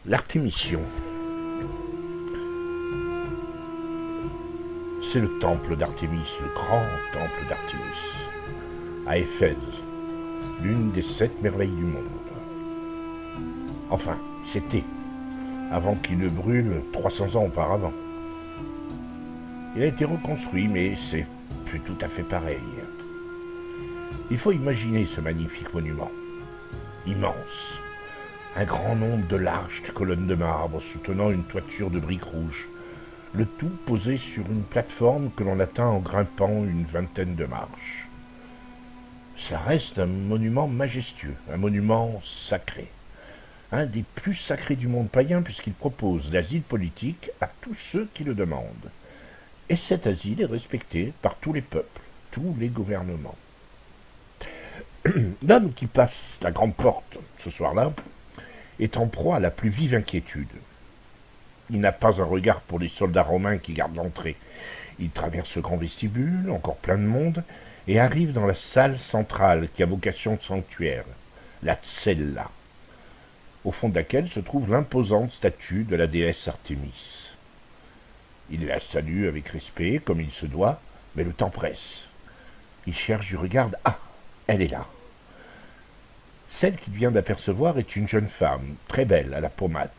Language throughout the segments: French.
L'Artémission, c'est le temple d'Artémis, le grand temple d'Artémis, à Éphèse, l'une des 7 merveilles du monde. Enfin, c'était, avant qu'il ne brûle 300 ans auparavant. Il a été reconstruit, mais c'est plus tout à fait pareil. Il faut imaginer ce magnifique monument, immense. Un grand nombre de larges colonnes de marbre soutenant une toiture de briques rouges, le tout posé sur une plateforme que l'on atteint en grimpant une vingtaine de marches. Ça reste un monument majestueux, un monument sacré. Un des plus sacrés du monde païen puisqu'il propose l'asile politique à tous ceux qui le demandent. Et cet asile est respecté par tous les peuples, tous les gouvernements. L'homme qui passe la grande porte ce soir-là est en proie à la plus vive inquiétude. Il n'a pas un regard pour les soldats romains qui gardent l'entrée. Il traverse le grand vestibule, encore plein de monde, et arrive dans la salle centrale qui a vocation de sanctuaire, la Cella, au fond de laquelle se trouve l'imposante statue de la déesse Artémis. Il la salue avec respect, comme il se doit, mais le temps presse. Il cherche du regard. Ah, elle est là. Celle qu'il vient d'apercevoir est une jeune femme, très belle, à la peau mate.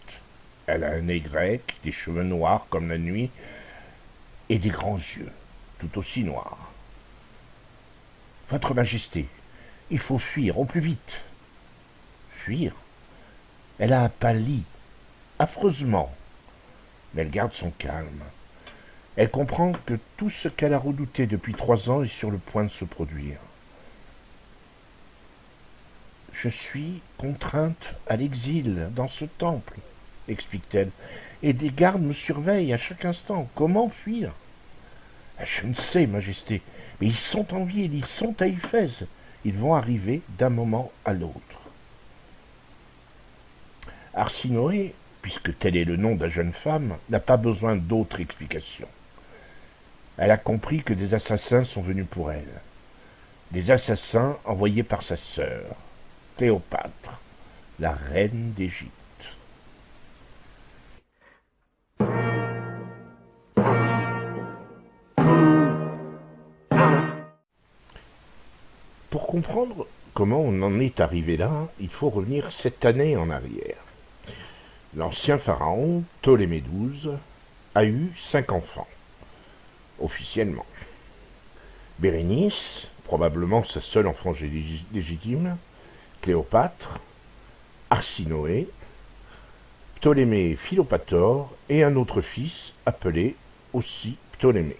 Elle a un nez grec, des cheveux noirs comme la nuit, et des grands yeux, tout aussi noirs. « Votre Majesté, il faut fuir, au plus vite. » Fuir? Elle a pâli, affreusement, mais elle garde son calme. Elle comprend que tout ce qu'elle a redouté depuis 3 ans est sur le point de se produire. « Je suis contrainte à l'exil dans ce temple, explique-t-elle, et des gardes me surveillent à chaque instant. Comment fuir? Je ne sais, Majesté, mais ils sont en ville, ils sont à Éphèse. Ils vont arriver d'un moment à l'autre. Arsinoé, puisque tel est le nom de la jeune femme, n'a pas besoin d'autre explication. Elle a compris que des assassins sont venus pour elle. Des assassins envoyés par sa sœur, Cléopâtre, la reine d'Égypte. Pour comprendre comment on en est arrivé là, il faut revenir 7 années en arrière. L'ancien pharaon, Ptolémée XII, a eu 5 enfants, officiellement. Bérénice, probablement sa seule enfant légitime, Cléopâtre, Arsinoé, Ptolémée Philopator et un autre fils appelé aussi Ptolémée.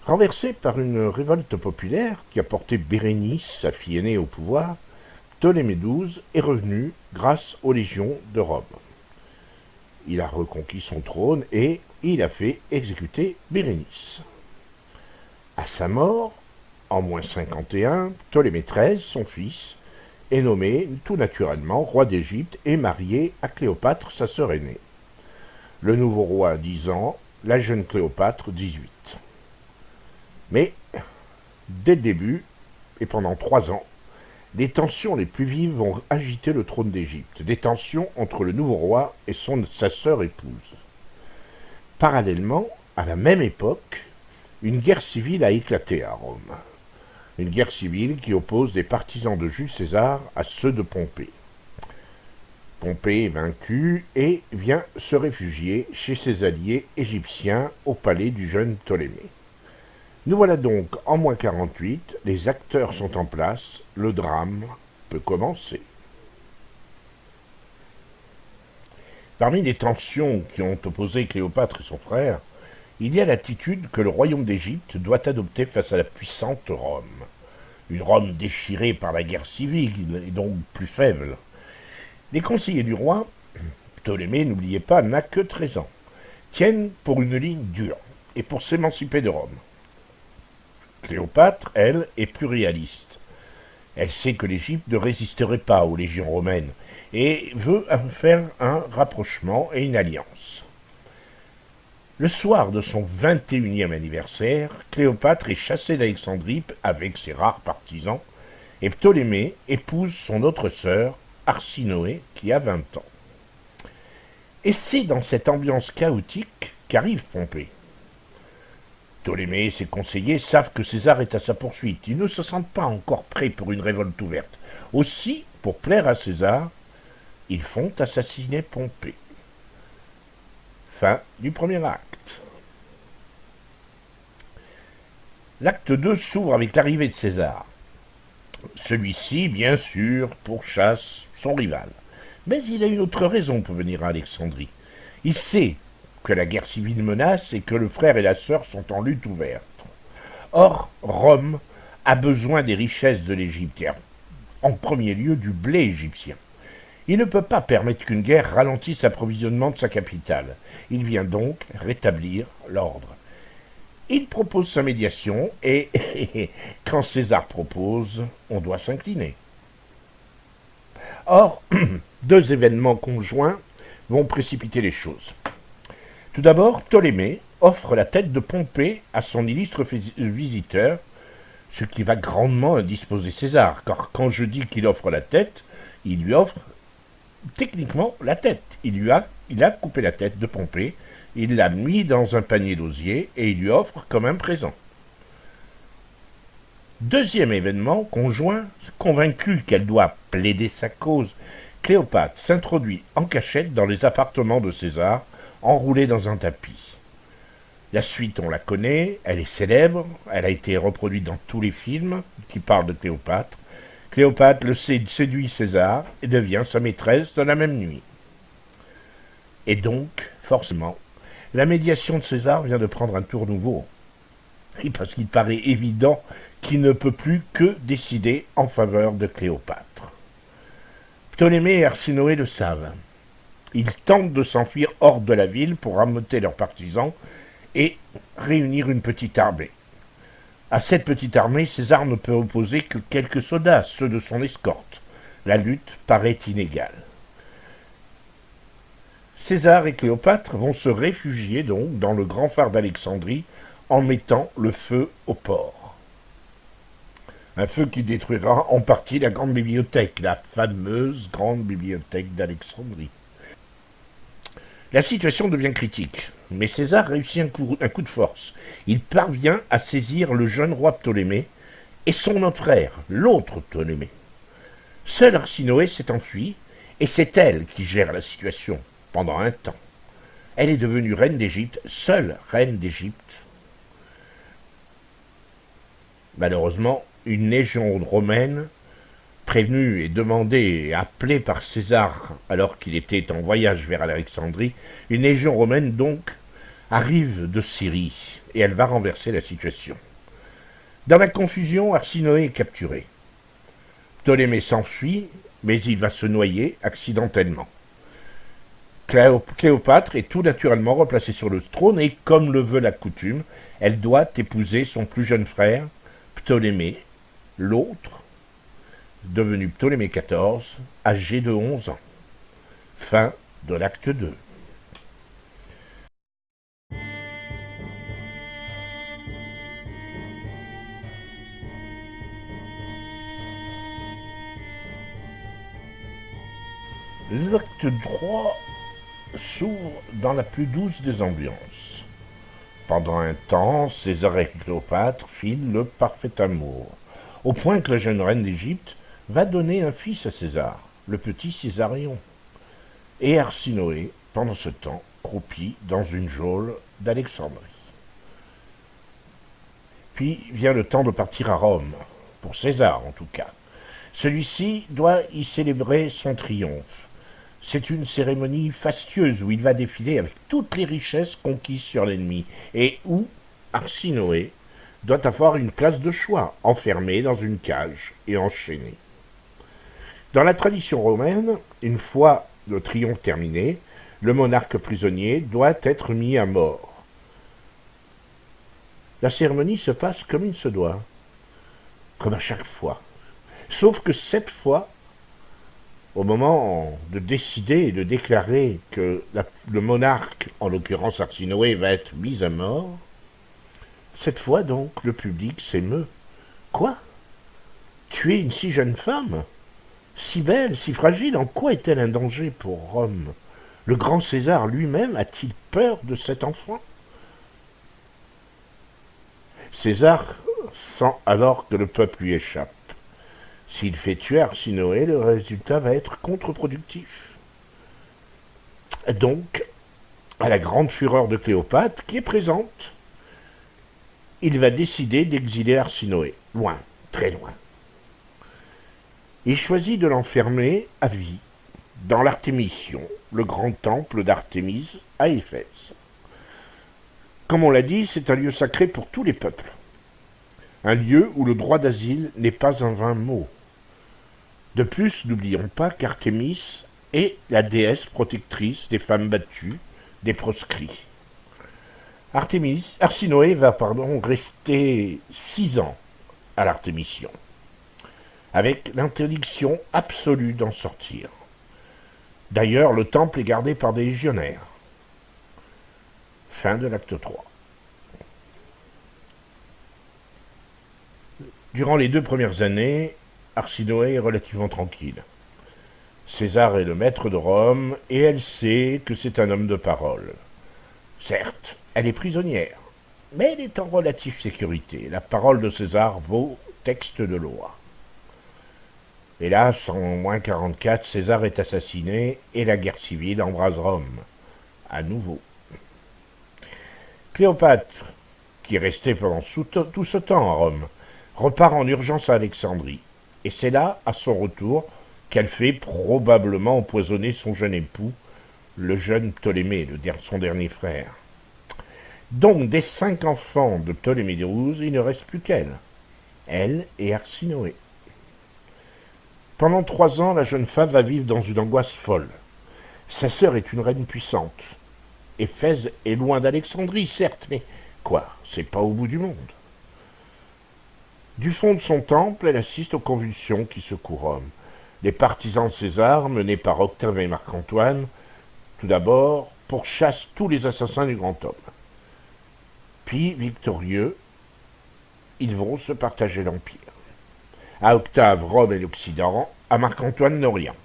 Renversé par une révolte populaire qui a porté Bérénice, sa fille aînée, au pouvoir, Ptolémée XII est revenu grâce aux légions de Rome. Il a reconquis son trône et il a fait exécuter Bérénice. À sa mort, en moins 51, Ptolémée XIII, son fils, est nommé tout naturellement roi d'Égypte et marié à Cléopâtre, sa sœur aînée. Le nouveau roi a 10 ans, la jeune Cléopâtre 18. Mais, dès le début, et pendant 3 ans, les tensions les plus vives vont agiter le trône d'Égypte, des tensions entre le nouveau roi et sa sœur épouse. Parallèlement, à la même époque, une guerre civile a éclaté à Rome. Une guerre civile qui oppose des partisans de Jules César à ceux de Pompée. Pompée est vaincu et vient se réfugier chez ses alliés égyptiens au palais du jeune Ptolémée. Nous voilà donc en moins 48, les acteurs sont en place, le drame peut commencer. Parmi les tensions qui ont opposé Cléopâtre et son frère, il y a l'attitude que le royaume d'Égypte doit adopter face à la puissante Rome. Une Rome déchirée par la guerre civile et donc plus faible. Les conseillers du roi, Ptolémée, n'oubliez pas, n'a que 13 ans, tiennent pour une ligne dure et pour s'émanciper de Rome. Cléopâtre, elle, est plus réaliste. Elle sait que l'Égypte ne résisterait pas aux légions romaines et veut faire un rapprochement et une alliance. Le soir de son 21e anniversaire, Cléopâtre est chassée d'Alexandrie avec ses rares partisans et Ptolémée épouse son autre sœur, Arsinoé, qui a 20 ans. Et c'est dans cette ambiance chaotique qu'arrive Pompée. Ptolémée et ses conseillers savent que César est à sa poursuite. Ils ne se sentent pas encore prêts pour une révolte ouverte. Aussi, pour plaire à César, ils font assassiner Pompée. Fin du premier acte. L'acte 2 s'ouvre avec l'arrivée de César. Celui-ci, bien sûr, pourchasse son rival. Mais il a une autre raison pour venir à Alexandrie. Il sait que la guerre civile menace et que le frère et la sœur sont en lutte ouverte. Or, Rome a besoin des richesses de l'Égypte, et en premier lieu du blé égyptien. Il ne peut pas permettre qu'une guerre ralentisse l'approvisionnement de sa capitale. Il vient donc rétablir l'ordre. Il propose sa médiation et quand César propose, on doit s'incliner. Or, deux événements conjoints vont précipiter les choses. Tout d'abord, Ptolémée offre la tête de Pompée à son illustre visiteur, ce qui va grandement indisposer César, car quand je dis qu'il offre la tête, il lui offre techniquement la tête. Il a coupé la tête de Pompée, il l'a mis dans un panier d'osier et il lui offre comme un présent. Deuxième événement conjoint, convaincue qu'elle doit plaider sa cause, Cléopâtre s'introduit en cachette dans les appartements de César, enroulée dans un tapis. La suite, on la connaît, elle est célèbre, elle a été reproduite dans tous les films qui parlent de Cléopâtre. Cléopâtre le séduit César et devient sa maîtresse dans la même nuit. Et donc, forcément, la médiation de César vient de prendre un tour nouveau. Et parce qu'il paraît évident qu'il ne peut plus que décider en faveur de Cléopâtre. Ptolémée et Arsinoé le savent. Ils tentent de s'enfuir hors de la ville pour rameuter leurs partisans et réunir une petite armée. À cette petite armée, César ne peut opposer que quelques soldats, ceux de son escorte. La lutte paraît inégale. César et Cléopâtre vont se réfugier donc dans le grand phare d'Alexandrie en mettant le feu au port. Un feu qui détruira en partie la grande bibliothèque, la fameuse grande bibliothèque d'Alexandrie. La situation devient critique, mais César réussit un coup de force. Il parvient à saisir le jeune roi Ptolémée et son autre frère, l'autre Ptolémée. Seule Arsinoé s'est enfuie et c'est elle qui gère la situation pendant un temps. Elle est devenue reine d'Égypte, seule reine d'Égypte. Malheureusement, une légion romaine, prévenue et demandée et appelée par César alors qu'il était en voyage vers Alexandrie, une légion romaine donc arrive de Syrie et elle va renverser la situation. Dans la confusion, Arsinoé est capturé. Ptolémée s'enfuit, mais il va se noyer accidentellement. Cléopâtre est tout naturellement replacée sur le trône et, comme le veut la coutume, elle doit épouser son plus jeune frère, Ptolémée, l'autre, devenu Ptolémée XIV, âgé de 11 ans. Fin de l'acte 2. L'acte 3 s'ouvre dans la plus douce des ambiances. Pendant un temps, César et Cléopâtre filent le parfait amour, au point que la jeune reine d'Égypte va donner un fils à César, le petit Césarion. Et Arsinoé, pendant ce temps, croupit dans une geôle d'Alexandrie. Puis vient le temps de partir à Rome, pour César en tout cas. Celui-ci doit y célébrer son triomphe. C'est une cérémonie fastueuse où il va défiler avec toutes les richesses conquises sur l'ennemi et où Arsinoé doit avoir une place de choix, enfermé dans une cage et enchaîné. Dans la tradition romaine, une fois le triomphe terminé, le monarque prisonnier doit être mis à mort. La cérémonie se passe comme il se doit, comme à chaque fois. Sauf que cette fois, au moment de décider et de déclarer que le monarque, en l'occurrence Arsinoé, va être mis à mort, cette fois donc le public s'émeut. Quoi ? Tuer une si jeune femme ? Si belle, si fragile, en quoi est-elle un danger pour Rome ? Le grand César lui-même a-t-il peur de cet enfant? César sent alors que le peuple lui échappe. S'il fait tuer Arsinoé, le résultat va être contre-productif. Donc, à la grande fureur de Cléopâtre, qui est présente, il va décider d'exiler Arsinoé, loin, très loin. Il choisit de l'enfermer à vie dans l'Artémission, le grand temple d'Artémise à Éphèse. Comme on l'a dit, c'est un lieu sacré pour tous les peuples. Un lieu où le droit d'asile n'est pas un vain mot. De plus, n'oublions pas qu'Artémis est la déesse protectrice des femmes battues, des proscrits. Arsinoé va rester 6 ans à l'Artémission, avec l'interdiction absolue d'en sortir. D'ailleurs, le temple est gardé par des légionnaires. Fin de l'acte 3. Durant les 2 premières années, Arsinoé est relativement tranquille. César est le maître de Rome et elle sait que c'est un homme de parole. Certes, elle est prisonnière, mais elle est en relative sécurité. La parole de César vaut texte de loi. Hélas, en moins 44, César est assassiné et la guerre civile embrase Rome. À nouveau. Cléopâtre, qui est restée pendant tout ce temps à Rome, repart en urgence à Alexandrie. Et c'est là, à son retour, qu'elle fait probablement empoisonner son jeune époux, le jeune Ptolémée, son dernier frère. Donc, des 5 enfants de Ptolémée XII, il ne reste plus qu'elle. Elle et Arsinoé. Pendant 3 ans, la jeune femme va vivre dans une angoisse folle. Sa sœur est une reine puissante. Éphèse est loin d'Alexandrie, certes, mais quoi, c'est pas au bout du monde. Du fond de son temple, elle assiste aux convulsions qui secouent Rome. Les partisans de César, menés par Octave et Marc-Antoine, tout d'abord, pourchassent tous les assassins du grand homme. Puis, victorieux, ils vont se partager l'Empire. À Octave, Rome et l'Occident, à Marc-Antoine, l'Orient.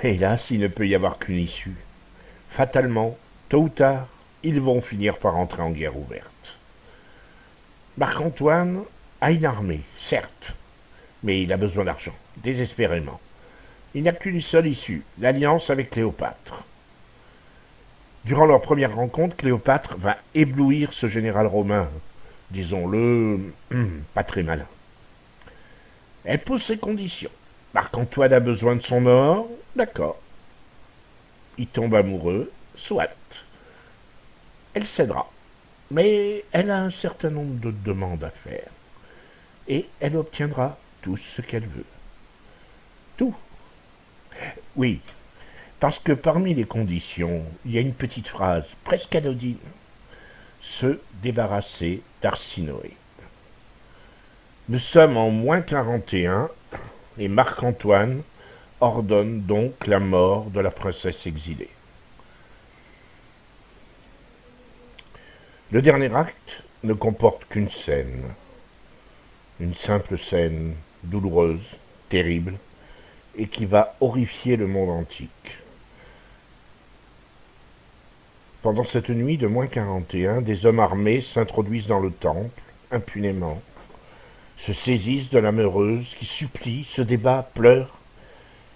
Hélas, il ne peut y avoir qu'une issue. Fatalement, tôt ou tard, ils vont finir par entrer en guerre ouverte. Marc-Antoine a une armée, certes, mais il a besoin d'argent, désespérément. Il n'a qu'une seule issue, l'alliance avec Cléopâtre. Durant leur première rencontre, Cléopâtre va éblouir ce général romain, disons-le, pas très malin. Elle pose ses conditions. Marc-Antoine a besoin de son or, d'accord. Il tombe amoureux, soit. Elle cédera. Mais elle a un certain nombre de demandes à faire. Et elle obtiendra tout ce qu'elle veut. Tout. Oui, parce que parmi les conditions, il y a une petite phrase presque anodine. Se débarrasser d'Arsinoé. Nous sommes en moins 41 et Marc-Antoine ordonne donc la mort de la princesse exilée. Le dernier acte ne comporte qu'une scène. Une simple scène douloureuse, terrible, et qui va horrifier le monde antique. Pendant cette nuit de moins 41, des hommes armés s'introduisent dans le temple, impunément, se saisissent de l'âme heureuse qui supplie, se débat, pleure.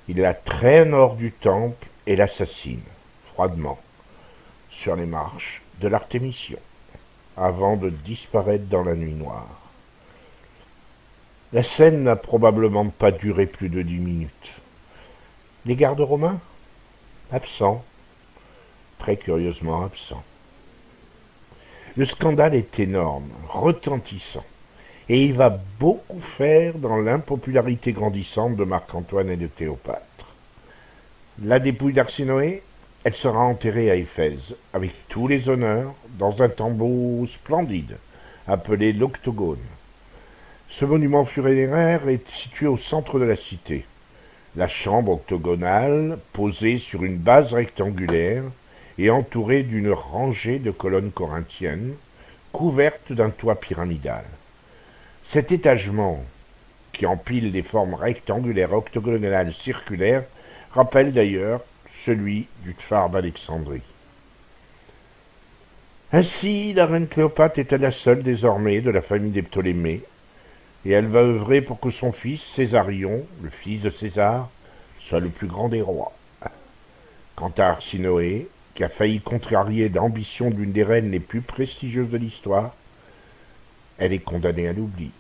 Ils la traînent hors du temple et l'assassinent, froidement, sur les marches de l'Artémission, avant de disparaître dans la nuit noire. La scène n'a probablement pas duré plus de 10 minutes. Les gardes romains? Absents. Très curieusement absents. Le scandale est énorme, retentissant, et il va beaucoup faire dans l'impopularité grandissante de Marc-Antoine et de Cléopâtre. La dépouille d'Arsinoé, elle sera enterrée à Éphèse, avec tous les honneurs, dans un tombeau splendide, appelé l'Octogone. Ce monument funéraire est situé au centre de la cité. La chambre octogonale, posée sur une base rectangulaire, est entourée d'une rangée de colonnes corinthiennes, couvertes d'un toit pyramidal. Cet étagement, qui empile des formes rectangulaires, octogonales, circulaires, rappelle d'ailleurs celui du tsar d'Alexandrie. Ainsi, la reine Cléopâtre était la seule désormais de la famille des Ptolémées, et elle va œuvrer pour que son fils, Césarion, le fils de César, soit le plus grand des rois. Quant à Arsinoé, qui a failli contrarier l'ambition d'une des reines les plus prestigieuses de l'histoire, elle est condamnée à l'oubli.